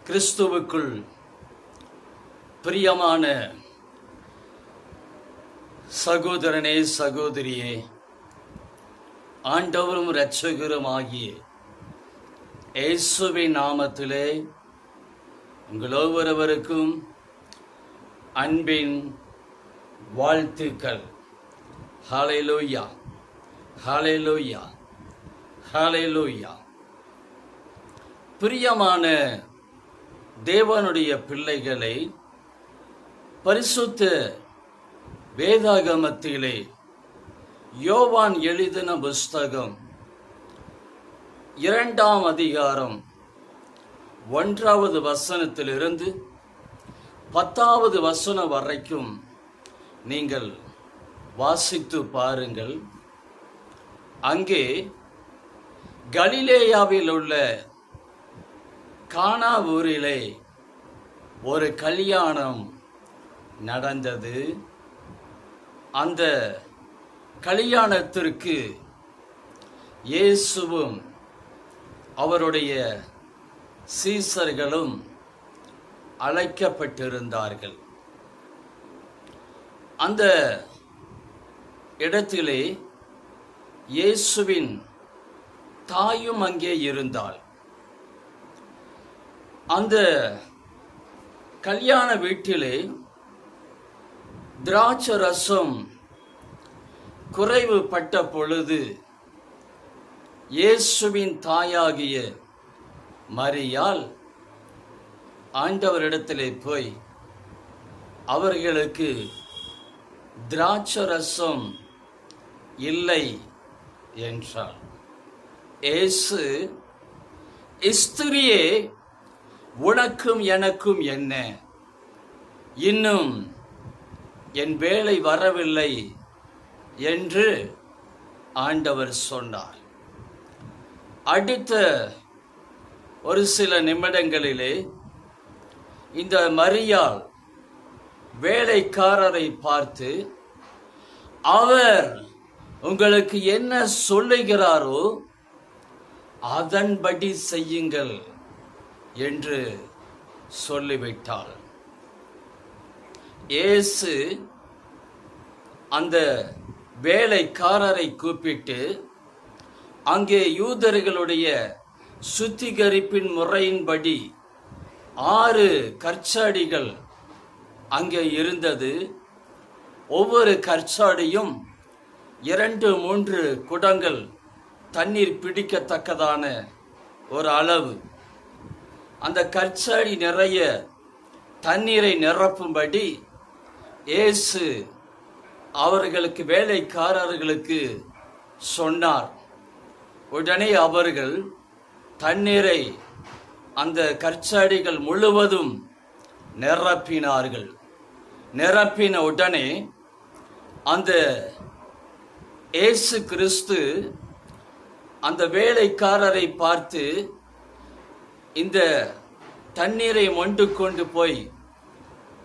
கிறிஸ்துவுக்குள் பிரியமான சகோதரனே, சகோதரியே, ஆண்டவரும் இரட்சகருமாகிய இயேசுவின் நாமத்திலே உங்கள் ஒவ்வொருவருக்கும் அன்பின் வாழ்த்துக்கள். ஹல்லேலூயா, ஹல்லேலூயா, ஹல்லேலூயா. பிரியமான தேவனுடைய பிள்ளைகளை, பரிசுத்த வேதாகமத்திலே யோவான் எழுதின புஸ்தகம் 2ஆம் அதிகாரம் 1வது வசனத்திலிருந்து 10வது வசனம் வரைக்கும் நீங்கள் வாசித்து பாருங்கள். அங்கே கலிலேயாவில் உள்ள கானா ஊரிலே ஒரு கல்யாணம் நடந்தது. அந்த கல்யாணத்திற்கு இயேசுவும் அவருடைய சீசர்களும் அழைக்கப்பட்டிருந்தார்கள். அந்த இடத்திலே இயேசுவின் தாயும் அங்கே இருந்தாள். அந்த கல்யாண வீட்டிலே திராட்சை ரசம் குறைவுபட்ட பொழுது இயேசுவின் தாயாகிய மரியாள் ஆண்டவரிடத்திலே போய் அவர்களுக்கு திராட்சை ரசம் இல்லை என்றாள். இயேசு, ஸ்திரியே, உனக்கும் எனக்கும் என்ன? இன்னும் என் வேளை வரவில்லை என்று ஆண்டவர் சொன்னார். அடுத்த ஒரு சில நிமிடங்களிலே இந்த மரியாள் வேலைக்காரரை பார்த்து, அவர் உங்களுக்கு என்ன சொல்லுகிறாரோ அதன்படி செய்யுங்கள் என்று சொல்லிவிட்டாள். இயேசு அந்த வேலைக்காரரை கூப்பிட்டு, அங்கே யூதர்களுடைய சுத்திகரிப்பின் முறையின்படி 6 கற்சாடிகள் அங்கே இருந்தது. ஒவ்வொரு கற்சாடியும் 2-3 குடங்கள் தண்ணீர் பிடிக்கத்தக்கதான ஒரு அளவு. அந்த கற்சாடி நிறைய தண்ணீரை நிரப்பும்படி இயேசு அவர்களுக்கு, வேலைக்காரர்களுக்கு சொன்னார். உடனே அவர்கள் தண்ணீரை அந்த கற்சாடிகள் முழுவதும் நிரப்பினார்கள். நிரப்பின உடனே அந்த இயேசு கிறிஸ்து அந்த வேலைக்காரரை பார்த்து, இந்த தண்ணீரை மொண்டு கொண்டு போய்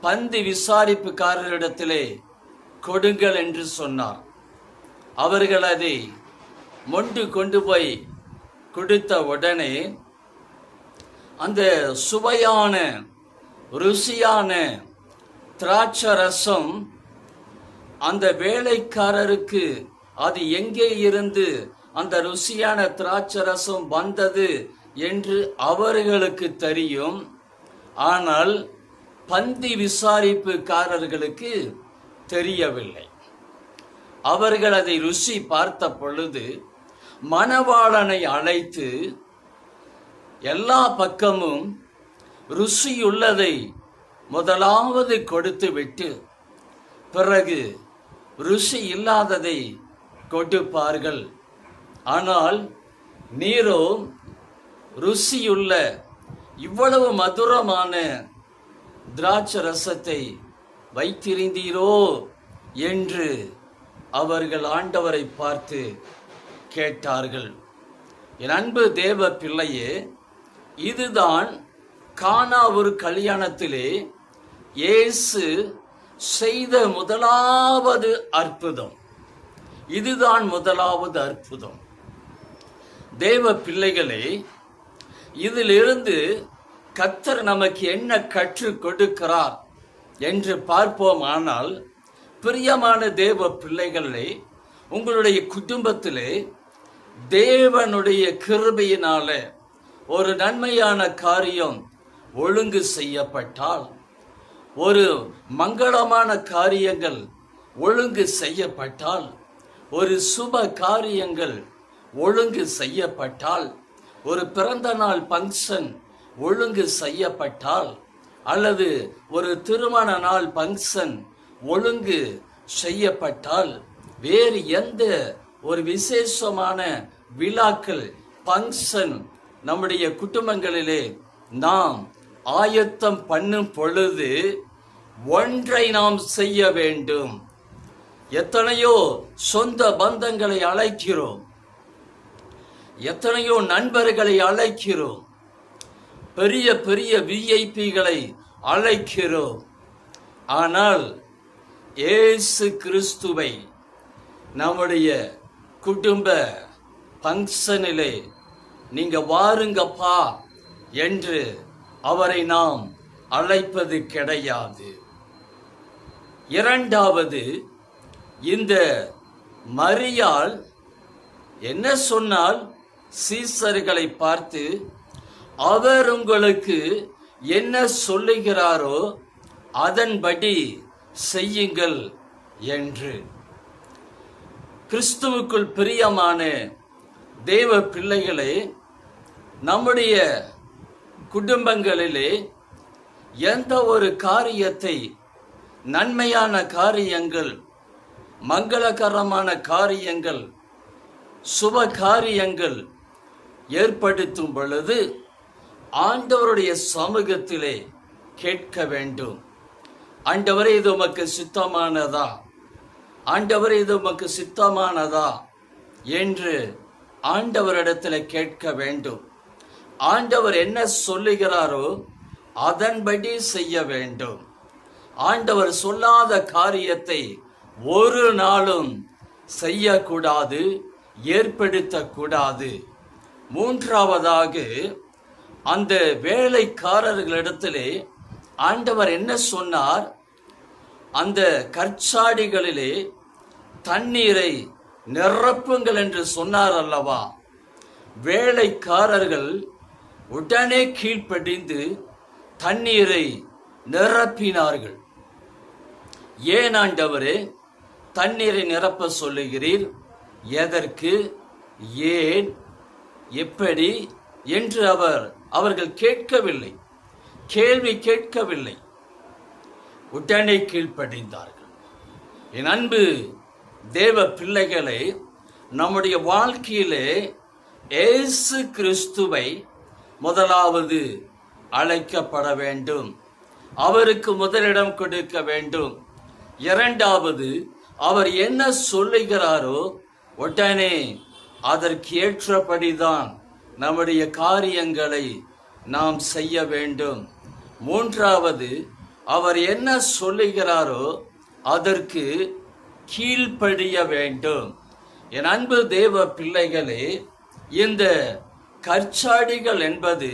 பந்தி விசாரிப்புக்காரரிடத்திலே கொடுங்கள் என்று சொன்னார். அவர்கள் அதை மொண்டு கொண்டு போய் கொடுத்த உடனே அந்த சுவையான ருசியான திராட்சை ரசம் அந்த வேலைக்காரருக்கு அது எங்கே இருந்து அந்த ருசியான திராட்சை ரசம் வந்தது என்று அவர்களுக்கு தெரியும். ஆனால் பந்தி விசாரிப்புக்காரர்களுக்கு தெரியவில்லை. அவர்கள் அதை ருசி பார்த்த பொழுது மணவாளனை அழைத்து எல்லா பக்கமும் ருசியுள்ளதை முதலாவது கொடுத்துவிட்டு பிறகு ருசி இல்லாததை கொடுப்பார்கள். ஆனால் நீரோ ருசியுள்ள இவ்வளவு மதுரமான திராட்சை ரசத்தை வைத்திருந்தீரோ என்று அவர்கள் ஆண்டவரை பார்த்து கேட்டார்கள். என் அன்பு தேவ பிள்ளையே, இதுதான் கானா ஒரு கல்யாணத்திலே இயேசு செய்த முதலாவது அற்புதம். இதுதான் முதலாவது அற்புதம். தேவ பிள்ளைகளே, இதிலிருந்து கர்த்தர் நமக்கு என்ன கற்றுக் கொடுக்கிறார் என்று பார்ப்போம். ஆனால் பிரியமான தேவ பிள்ளைகளே, உங்களுடைய குடும்பத்திலே தேவனுடைய கிருபையினால ஒரு நன்மையான காரியம் ஒழுங்கு செய்யப்பட்டால், ஒரு மங்களமான காரியங்கள் ஒழுங்கு செய்யப்பட்டால், ஒரு சுப காரியங்கள் ஒழுங்கு செய்யப்பட்டால், ஒரு பிறந்த நாள் பங்கன் ஒழுங்கு செய்யப்பட்டால், அல்லது ஒரு திருமண நாள் பங்கன் ஒழுங்கு செய்யப்பட்டால், வேறு எந்த ஒரு விசேஷமான விழாக்கள் பங்கன் நம்முடைய குடும்பங்களிலே நாம் ஆயத்தம் பண்ணும் பொழுது ஒன்றை நாம் செய்ய வேண்டும். எத்தனையோ சொந்த பந்தங்களை அழைக்கிறோம், எத்தனையோ நண்பர்களை அழைக்கிறோம், பெரிய பெரிய விஐபிகளை அழைக்கிறோம். ஆனால் இயேசு கிறிஸ்துவை நம்முடைய குடும்ப பங்கனிலே நீங்க வாருங்கப்பா என்று அவரை நாம் அழைப்பது கிடையாது. இரண்டாவது, இந்த மரியாள் என்ன சொன்னால், சீசர்களை பார்த்து அவர் உங்களுக்கு என்ன சொல்லுகிறாரோ அதன்படி செய்யுங்கள் என்று. கிறிஸ்துவுக்குள் பிரியமான தேவ பிள்ளைகளே, நம்முடைய குடும்பங்களிலே எந்த ஒரு காரியத்தை, நன்மையான காரியங்கள், மங்களகரமான காரியங்கள், சுப காரியங்கள் ஏற்படுத்தும் பொழுது ஆண்டவருடைய சமூகத்திலே கேட்க வேண்டும். ஆண்டவரே, இது உமக்கு சித்தமானதா? ஆண்டவரே, இது உமக்கு சித்தமானதா என்று ஆண்டவரிடத்தில் கேட்க வேண்டும். ஆண்டவர் என்ன சொல்லுகிறாரோ அதன்படி செய்ய வேண்டும். ஆண்டவர் சொல்லாத காரியத்தை ஒரு நாளும் செய்யக்கூடாது, ஏற்படுத்தக்கூடாது. மூன்றாவதாக, அந்த வேலைக்காரர்களிடத்திலே ஆண்டவர் என்ன சொன்னார்? அந்த கற்சாடிகளிலே தண்ணீரை நிரப்புங்கள் என்று சொன்னார் அல்லவா? வேலைக்காரர்கள் உடனே கீழ்ப்படிந்து தண்ணீரை நிரப்பினார்கள். ஏன் ஆண்டவரே தண்ணீரை நிரப்ப சொல்லுகிறீர்? எதற்கு, ஏன், எப்படி என்று அவர்கள் கேட்கவில்லை, கேள்வி கேட்கவில்லை, உடனே கீழ்ப்படிந்தார்கள். என் அன்பு தேவ பிள்ளைகளை, நம்முடைய வாழ்க்கையிலே இயேசு கிறிஸ்துவை முதலாவது அழைக்கப்பட வேண்டும், அவருக்கு முதலிடம் கொடுக்க வேண்டும். இரண்டாவது, அவர் என்ன சொல்லுகிறாரோ உடனே அதற்கு ஏற்றபடிதான் நம்முடைய காரியங்களை நாம் செய்ய வேண்டும். மூன்றாவது, அவர் என்ன சொல்லுகிறாரோ அதற்கு கீழ்ப்படிய வேண்டும். என் அன்பு தேவ பிள்ளைகளே, இந்த கற்சாடிகள் என்பது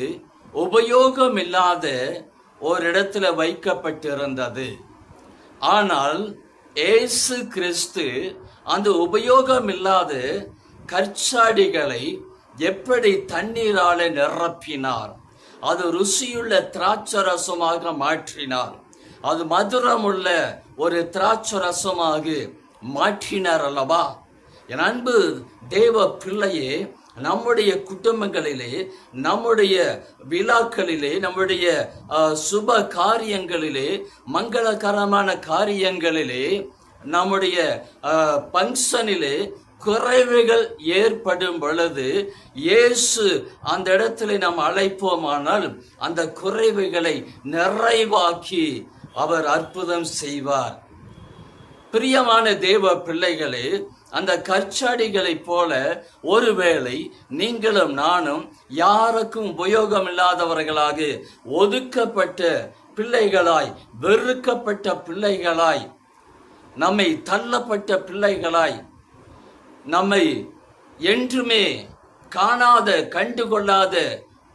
உபயோகமில்லாத ஓரிடத்துல வைக்கப்பட்டிருந்தது. ஆனால் இயேசு கிறிஸ்து அந்த உபயோகமில்லாத கற்சாடிகளை எப்படி தண்ணீரால நிரப்பினார், அது ருசியுள்ள திராட்சரசமாக மாற்றினார், அது மதுரமுள்ள ஒரு திராட்சரசமாக மாற்றினார் அல்லவா? என் அன்பு தேவ பிள்ளையே, நம்முடைய குடும்பங்களிலே, நம்முடைய விழாக்களிலே, நம்முடைய சுப காரியங்களிலே, மங்களகரமான காரியங்களிலே, நம்முடைய பங்கனிலே குறைவுகள் ஏற்படும் பொழுது இயேசு அந்த இடத்துல நாம் அழைப்போமானால் அந்த குறைவுகளை நிறைவாக்கி அவர் அற்புதம் செய்வார். பிரியமான தேவ பிள்ளைகளே, அந்த கற்சாடிகளைப் போல ஒருவேளை நீங்களும் நானும் யாருக்கும் உபயோகம் இல்லாதவர்களாக, ஒதுக்கப்பட்ட பிள்ளைகளாய், வெறுக்கப்பட்ட பிள்ளைகளாய், நம்மை தள்ளப்பட்ட பிள்ளைகளாய், நம்மை என்றுமே காணாத, கண்டுகொள்ளாத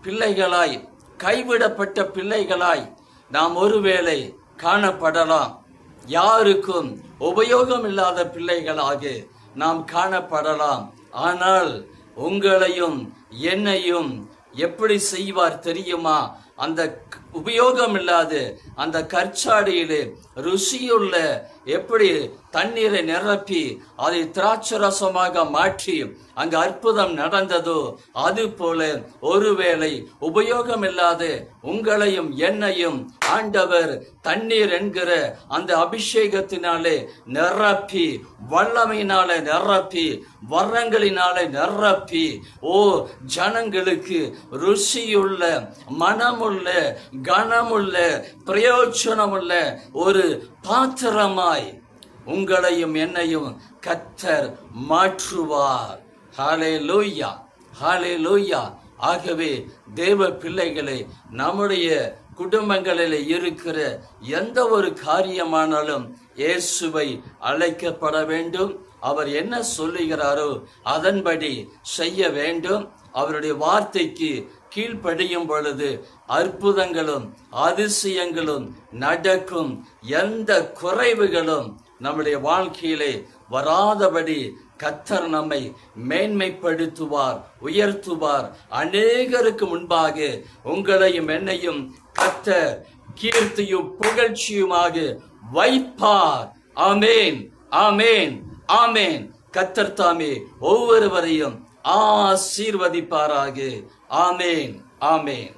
பிள்ளைகளாய் கைவிடப்பட்ட பிள்ளைகளாய் நாம் ஒருவேளை காணப்படலாம். யாருக்கும் உபயோகம் இல்லாத பிள்ளைகளாக நாம் காணப்படலாம். ஆனால் உங்களையும் என்னையும் எப்படி செய்வார் தெரியுமா? அந்த உபயோகம் இல்லாத அந்த கற்சாடியிலே ருசியுள்ள எப்படி தண்ணீரை நிரப்பி அதை திராட்சரசமாக மாற்றி அங்கு அற்புதம் நடந்ததோ, அது போல ஒருவேளை உபயோகம் இல்லாத உங்களையும் என்னையும் ஆண்டவர் தண்ணீர் என்கிற அந்த அபிஷேகத்தினாலே நிரப்பி, வல்லமையினாலே நிரப்பி, வரங்களினாலே நிரப்பி, ஜனங்களுக்கு ருசியுள்ள, மனமுள்ள, கனமுள்ள, பிரயோஜனமுள்ள ஒரு பாத்திரமாய் உங்களையும் என்னையும் கர்த்தர் மாற்றுவார். ஹல்லேலூயா, ஹல்லேலூயா. ஆகவே தேவ பிள்ளைகளே, நம்முடைய குடும்பங்களில் இருக்கிற எந்த ஒரு காரியமானாலும் இயேசுவை அழைக்கப்பட வேண்டும். அவர் என்ன சொல்லுகிறாரோ அதன்படி செய்ய வேண்டும். அவருடைய வார்த்தைக்கு கீழ்ப்படியும் பொழுது அற்புதங்களும் அதிசயங்களும் நடக்கும். எந்த குறைவுகளும் நம்முடைய வாழ்க்கையிலே வராதபடி கர்த்தர் நம்மை மேன்மைப்படுத்துவார், உயர்த்துவார். அநேகருக்கு முன்பாக உங்களையும் என்னையும் கர்த்தர் கீர்த்தியும் புகழ்ச்சியுமாக வைப்பார். ஆமேன், ஆமேன், ஆமேன். கர்த்தர் தாமே ஒவ்வொருவரையும் ஆசீர்வதிப்பாராக. ஆமேன், ஆமேன்.